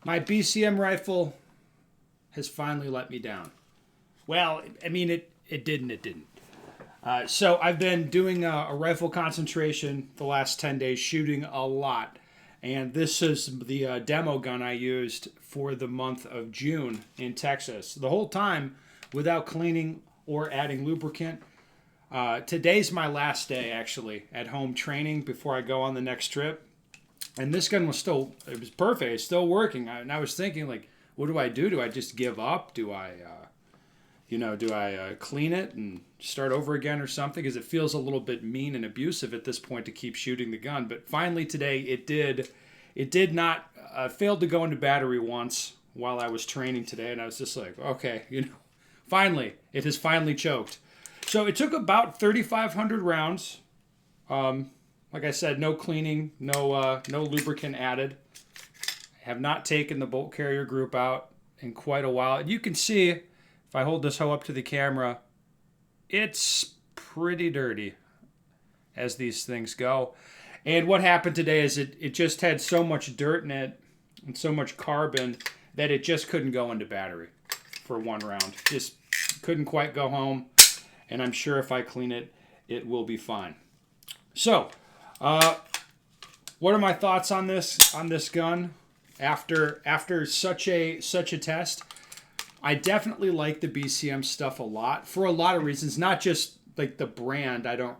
My BCM rifle has finally let me down. Well, I mean, it didn't. It didn't. So I've been doing a rifle concentration the last 10 days, shooting a lot. And this is the demo gun I used for the month of June in Texas. The whole time without cleaning or adding lubricant. Today's my last day, actually, at home training before I go on the next trip. And this gun was it was perfect. It's still working. And I was thinking, like, what do I do? Do I just give up? Do I clean it and start over again or something? Because it feels a little bit mean and abusive at this point to keep shooting the gun. But finally today it did. It did not failed to go into battery once while I was training today, and I was just like, okay, finally it has finally choked. So it took about 3,500 rounds. Like I said, no cleaning, no lubricant added. I have not taken the bolt carrier group out in quite a while. And you can see, if I hold this hoe up to the camera, it's pretty dirty as these things go. And what happened today is it just had so much dirt in it and so much carbon that it just couldn't go into battery for one round. Just couldn't quite go home. And I'm sure if I clean it, it will be fine. So, what are my thoughts on this gun after such a test? I definitely like the BCM stuff a lot for a lot of reasons, not just like the brand. I'm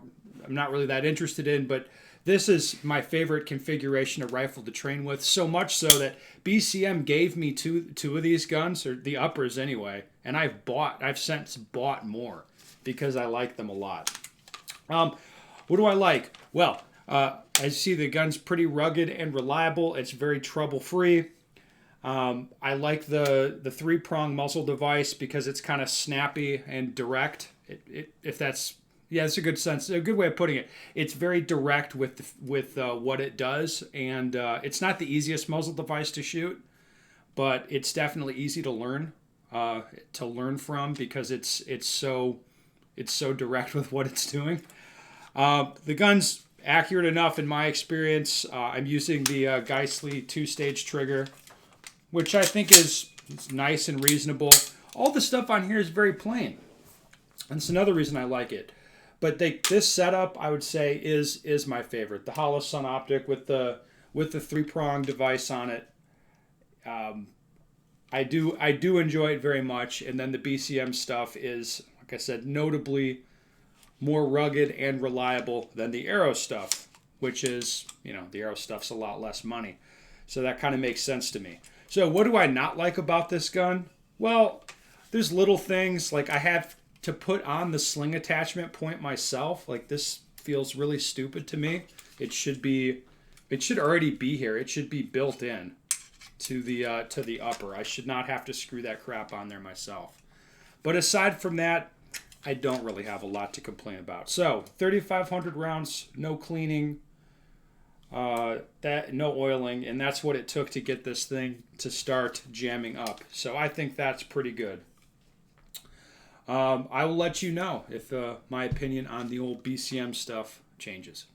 not really that interested in, but this is my favorite configuration of rifle to train with, so much so that BCM gave me two of these guns, or the uppers anyway, and I've since bought more because I like them a lot. What do I like? Well, I see the gun's pretty rugged and reliable. It's very trouble-free. I like the 3-prong muzzle device because it's kind of snappy and direct. It's a good way of putting it. It's very direct with what it does, and it's not the easiest muzzle device to shoot, but it's definitely easy to learn from because it's so direct with what it's doing. The gun's accurate enough in my experience. I'm using the Geissele 2-stage trigger, which I think is nice and reasonable. All the stuff on here is very plain. And it's another reason I like it. But this setup, I would say, is my favorite. The hollow sun optic with the 3-prong device on it. I do enjoy it very much. And then the BCM stuff is, like I said, notably more rugged and reliable than the Arrow stuff, which is, the Arrow stuff's a lot less money. So that kind of makes sense to me. So what do I not like about this gun? Well, there's little things like I have to put on the sling attachment point myself. Like, this feels really stupid to me. It should already be here. It should be built in to the upper. I should not have to screw that crap on there myself. But aside from that, I don't really have a lot to complain about. So 3,500 rounds, no cleaning, no oiling, and that's what it took to get this thing to start jamming up. So I think that's pretty good. I will let you know if my opinion on the old BCM stuff changes.